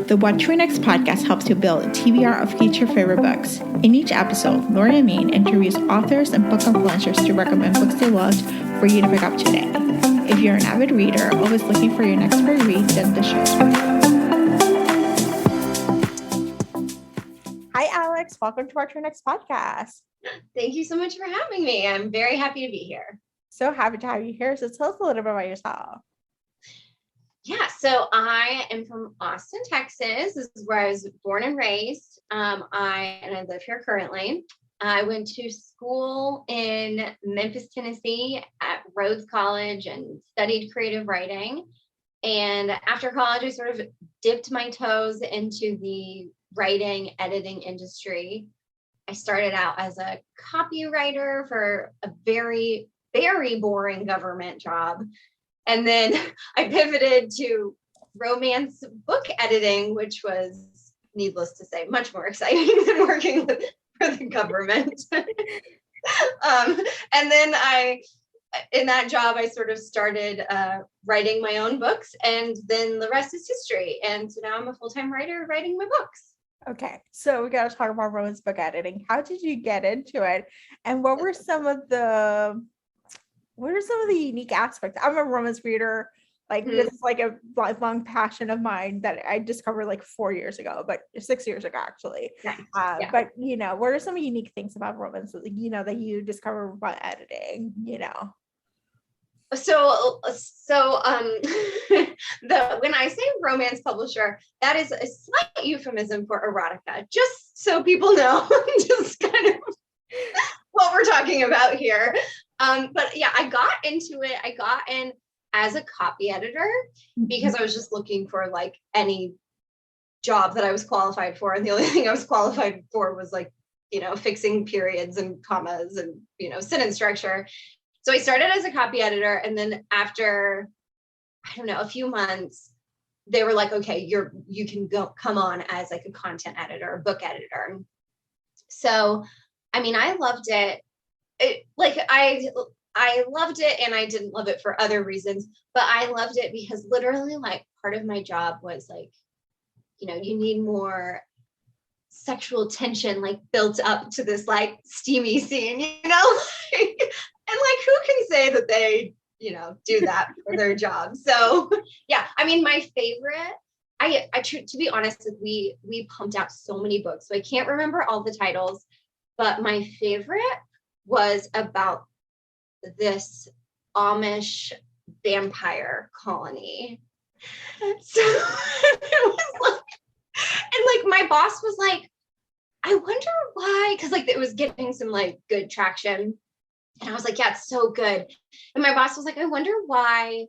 The What to Read Next podcast helps you build a TBR of future favorite books. In each episode, Lori and Mean interviews authors and book influencers to recommend books they loved for you to pick up today. If you're an avid reader, always looking for your next great read, then the show's for you. Hi, Alex. Welcome to What to Read Next podcast. Thank you so much for having me. I'm very happy to be here. So happy to have you here. So tell us a little bit about yourself. Yeah, so I am from Austin, Texas. This is where I was born and raised. I live here currently. I went to school in Memphis, Tennessee at Rhodes College and studied creative writing. And after college, I sort of dipped my toes into the writing, editing industry. I started out as a copywriter for a very, very boring government job. And then I pivoted to romance book editing, which was, needless to say, much more exciting than working for the government. And then in that job, I sort of started writing my own books, and then the rest is history. And so now I'm a full-time writer writing my books. Okay, so we got to talk about romance book editing. How did you get into it? And what were some of the unique aspects? I'm a romance reader. This is like a lifelong passion of mine that I discovered like 4 years ago, but 6 years ago, actually. Nice. But, what are some unique things about romance, that you discover by editing, So when I say romance publisher, that is a slight euphemism for erotica, just so people know just kind of what we're talking about here. But yeah, I got into it. I got in as a copy editor because I was just looking for like any job that I was qualified for. And the only thing I was qualified for was fixing periods and commas and, sentence structure. So I started as a copy editor. And then after, a few months, they were like, okay, you can come on as like a content editor, a book editor. So, I loved it. I loved it, and I didn't love it for other reasons, but I loved it because literally part of my job was you need more sexual tension built up to this steamy scene, and who can say that they, do that for their job? So yeah, my favorite, to be honest, we pumped out so many books, so I can't remember all the titles, but my favorite was about this Amish vampire colony. So it was and my boss was like, I wonder why, because it was getting some good traction. And I was like, yeah, it's so good. And my boss was like, I wonder why,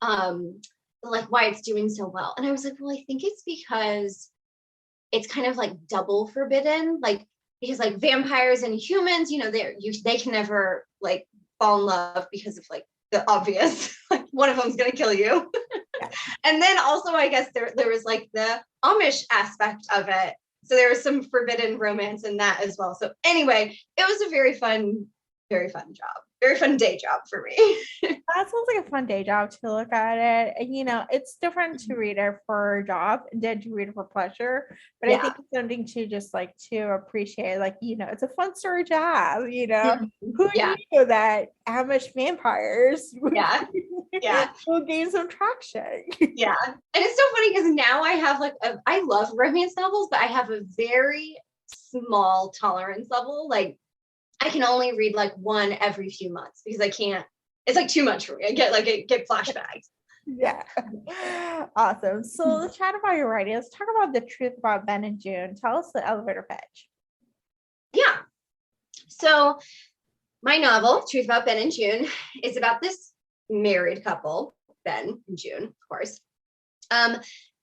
why it's doing so well. And I was like, well, I think it's because it's kind of double forbidden, because vampires and humans, they can never fall in love because of the obvious, one of them's going to kill you. And then also, I guess there was the Amish aspect of it. So there was some forbidden romance in that as well. So anyway, it was a very fun job. Very fun day job for me. That sounds like a fun day job to look at it. And, it's different to read it for a job than to read it for pleasure. But yeah. I think it's something to just to appreciate, it's a fun story to have, Who knew that Amish vampires will gain some traction? Yeah. And it's so funny because now I have I love romance novels, but I have a very small tolerance level. I can only read one every few months because I can't, it's too much for me. I get flashbacks. Yeah. Awesome. So let's chat about your writing. Let's talk about The Truth About Ben and June. Tell us the elevator pitch. Yeah. So my novel, Truth About Ben and June, is about this married couple, Ben and June, of course.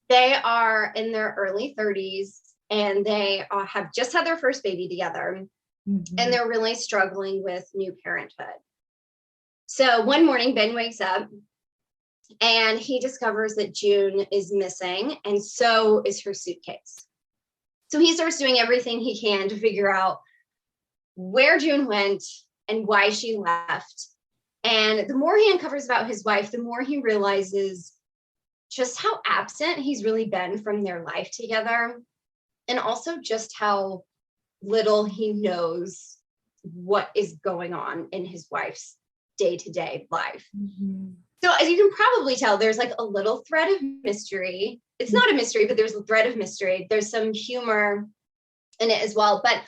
They are in their early 30s and they have just had their first baby together. Mm-hmm. And they're really struggling with new parenthood. So one morning, Ben wakes up and he discovers that June is missing, and so is her suitcase. So he starts doing everything he can to figure out where June went and why she left. And the more he uncovers about his wife, the more he realizes just how absent he's really been from their life together, and also just how little he knows what is going on in his wife's day-to-day life. So as you can probably tell, there's like a little thread of mystery. It's not a mystery, but there's a thread of mystery. There's some humor in it as well. But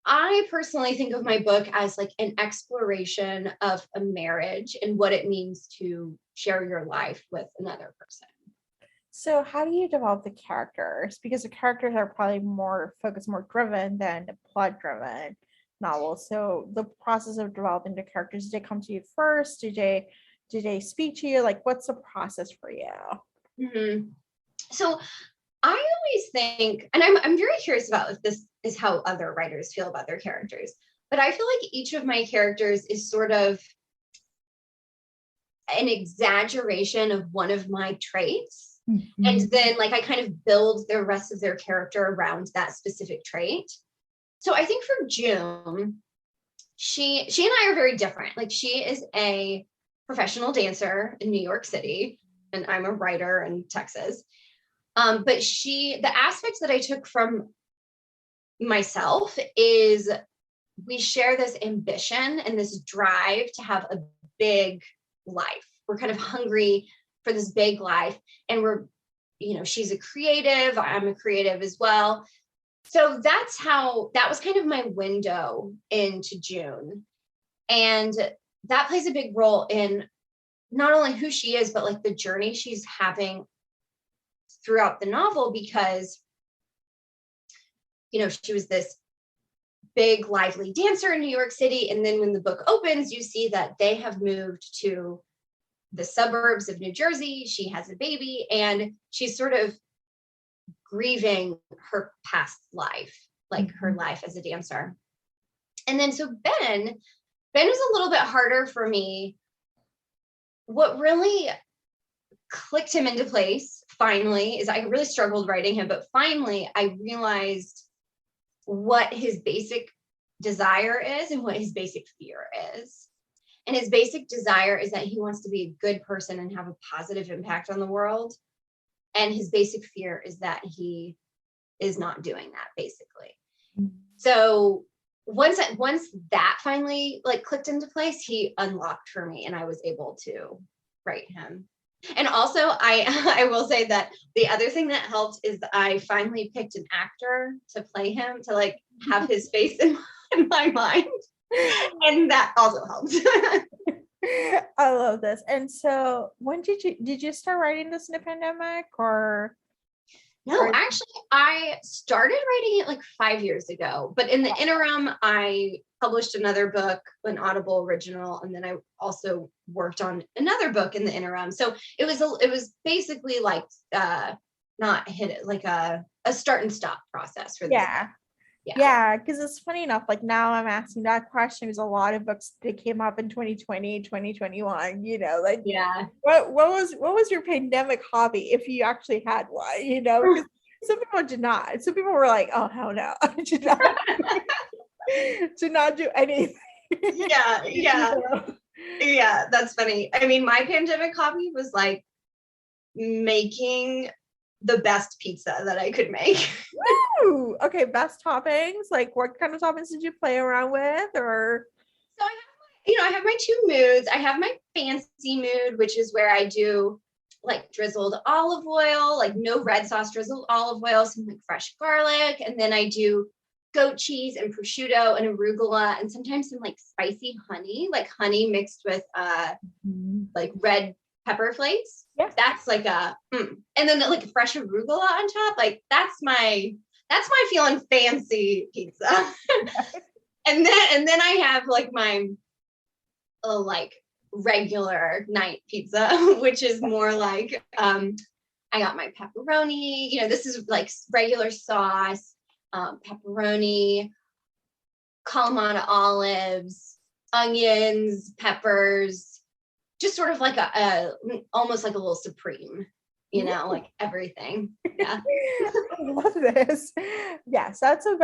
I personally think of my book as like an exploration of a marriage and what it means to share your life with another person. So how do you develop the characters? Because the characters are probably more focused, more driven than the plot driven novels. So the process of developing the characters, did they come to you first? Did they speak to you? Like, what's the process for you? Mm-hmm. So I always think, and I'm very curious about if this is how other writers feel about their characters, but I feel like each of my characters is sort of an exaggeration of one of my traits. Mm-hmm. And then like I kind of build the rest of their character around that specific trait. So I think for June, she and I are very different. Like she is a professional dancer in New York City, and I'm a writer in Texas. But the aspects that I took from myself is we share this ambition and this drive to have a big life. We're kind of hungry for this big life, and she's a creative. I'm a creative as well. So that was kind of my window into June. And that plays a big role in not only who she is, but like the journey she's having throughout the novel, because, she was this big, lively dancer in New York City. And then when the book opens, you see that they have moved to the suburbs of New Jersey. She has a baby, and she's sort of grieving her past life, like her life as a dancer. And then so Ben was a little bit harder for me. What really clicked him into place finally is I really struggled writing him, but finally I realized what his basic desire is and what his basic fear is. And his basic desire is that he wants to be a good person and have a positive impact on the world. And his basic fear is that he is not doing that, basically. So once that finally like clicked into place, he unlocked for me, and I was able to write him. And also I will say that the other thing that helped is I finally picked an actor to play him, to like have his face in my mind. And that also helped. I love this. And so when did you start writing this in the pandemic, or? No, actually I started writing it like 5 years ago, but in the interim I published another book, an Audible original, and then I also worked on another book in the interim. So it was basically like not hit it, like a start and stop process for this book. Yeah, because it's funny enough, like now I'm asking that question because a lot of books that came up in 2020, 2021, like what was your pandemic hobby, if you actually had one, because some people did not. Some people were like, oh hell no, I did not did not do anything. Yeah, that's funny. I mean, my pandemic hobby was like making the best pizza that I could make. Woo! Okay, best toppings. Like, what kind of toppings did you play around with? Or so I have my two moods. I have my fancy mood, which is where I do like drizzled olive oil, like no red sauce, drizzled olive oil, some like fresh garlic, and then I do goat cheese and prosciutto and arugula, and sometimes some like spicy honey, like honey mixed with like red pepper flakes. Yeah, that's like and then like fresh arugula on top. Like that's my feeling fancy pizza. and then I have like my like regular night pizza, which is more like I got my pepperoni. This is like regular sauce, pepperoni, Kalamata olives, onions, peppers. Just sort of like a almost like a little supreme. you know, like everything. Yeah. I love this. Yes, that's a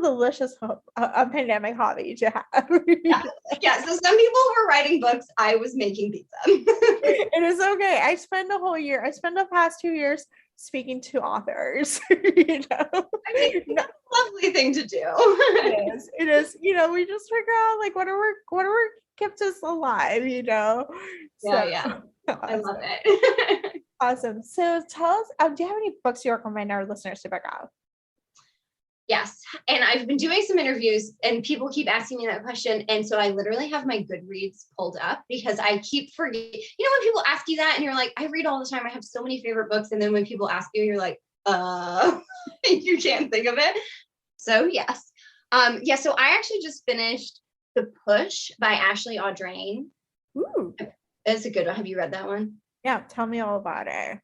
delicious a pandemic hobby to have. Yeah. Yeah. So some people were writing books. I was making pizza. It is okay. I spend the past 2 years speaking to authors. You know, I mean, that's a lovely thing to do. it is. It is. You know, we just figure out like whatever kept us alive. You know, Yeah, so yeah. I awesome. love it. Awesome. So tell us, do you have any books you recommend our listeners to pick up? Yes. And I've been doing some interviews and people keep asking me that question. And so I literally have my Goodreads pulled up because I keep forgetting. You know, when people ask you that and you're like, I read all the time. I have so many favorite books. And then when people ask you, you're like, you can't think of it. So yes. Yeah. So I actually just finished The Push by Ashley Audrain. Ooh. It's a good one. Have you read that one? Yeah. Tell me all about it.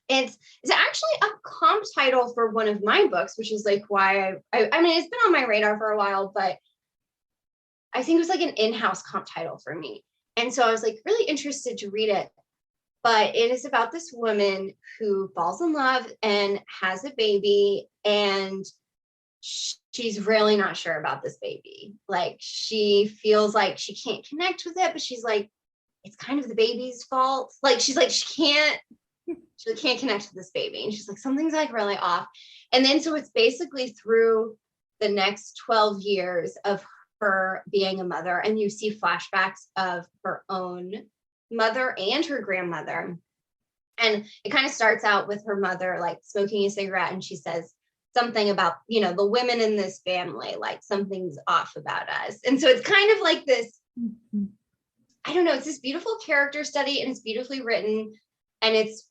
It's actually a comp title for one of my books, which is like why I mean, it's been on my radar for a while, but I think it was like an in-house comp title for me. And so I was like really interested to read it. But it is about this woman who falls in love and has a baby, and she's really not sure about this baby. Like she feels like she can't connect with it, but she's like, it's kind of the baby's fault. Like she's like, she can't connect with this baby. And she's like, something's like really off. And then so it's basically through the next 12 years of her being a mother, and you see flashbacks of her own mother and her grandmother. And it kind of starts out with her mother like smoking a cigarette, and she says something about, you know, the women in this family, like something's off about us. And so it's kind of like this, I don't know, it's this beautiful character study, and it's beautifully written, and it's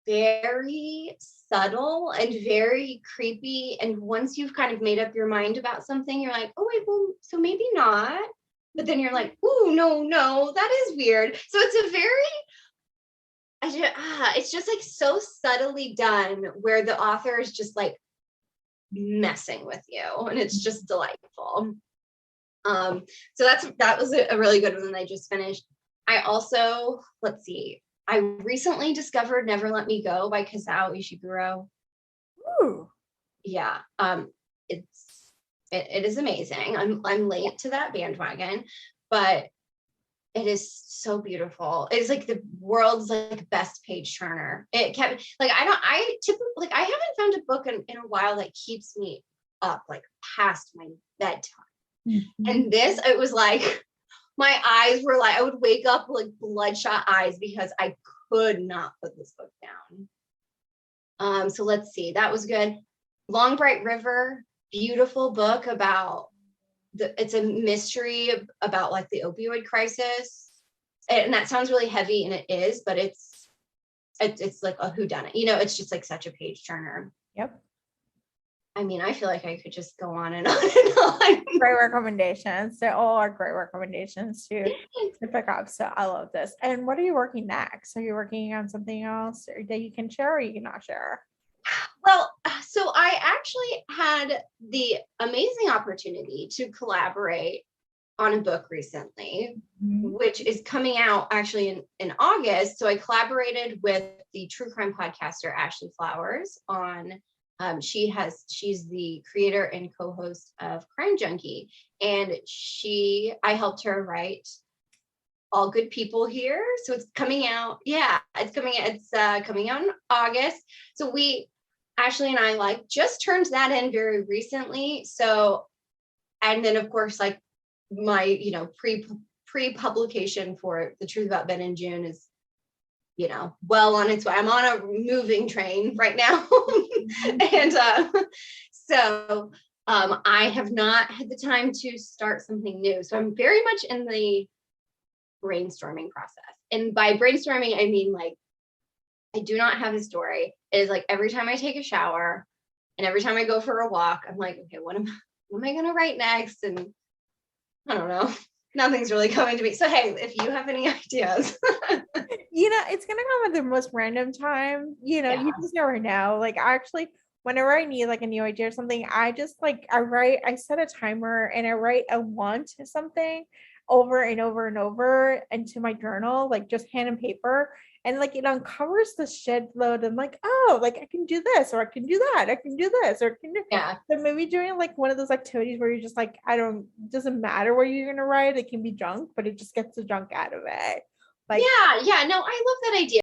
very subtle and very creepy. And once you've kind of made up your mind about something, you're like, oh wait, well, so maybe not. But then you're like, oh no, that is weird. So it's a very, it's just like so subtly done where the author is just like messing with you, and it's just delightful. So that was a really good one that I just finished. I also, let's see, I recently discovered Never Let Me Go by Cazao Ishiguro. Ooh. Yeah. It is amazing. I'm late to that bandwagon, but it is so beautiful. It's like the world's like best page turner. It kept like, I typically, like, I haven't found a book in a while that keeps me up like past my bedtime. Mm-hmm. And this, it was like, my eyes were like, I would wake up with like bloodshot eyes because I could not put this book down. So let's see, that was good. Long Bright River, beautiful book about it's a mystery about like the opioid crisis. And that sounds really heavy, and it is, but it's like a whodunit. You know, it's just like such a page turner. Yep. I mean, I feel like I could just go on and on and on. Great recommendations. They all are great recommendations to pick up. So I love this. And what are you working next? Are you working on something else that you can share or you cannot share? Well, so I actually had the amazing opportunity to collaborate on a book recently, which is coming out actually in August. So I collaborated with the true crime podcaster Ashley Flowers on she's the creator and co-host of Crime Junkie, and I helped her write All Good People Here. So it's coming out. Yeah, it's coming out in August. So Ashley and I like just turned that in very recently. So, and then of course, like my, you know, pre-publication for The Truth About Ben and June is, you know, well on its way. I'm on a moving train right now. And so I have not had the time to start something new. So I'm very much in the brainstorming process. And by brainstorming, I mean like, I do not have a story. It is like every time I take a shower and every time I go for a walk, I'm like, okay, what am I going to write next? And I don't know. Nothing's really coming to me. So, hey, if you have any ideas. You know, it's going to come at the most random time. You know, you just never know. Like, actually, whenever I need like a new idea or something, I just like, I set a timer and I write a want something over and over and over into my journal, like just pen and paper. and like it uncovers the shit load and like, oh, like I can do this or I can do that, I can do this or I can do. So maybe doing like one of those activities where you're just like, it doesn't matter where you're gonna write, it can be junk, but it just gets the junk out of it. Like yeah, no, I love that idea.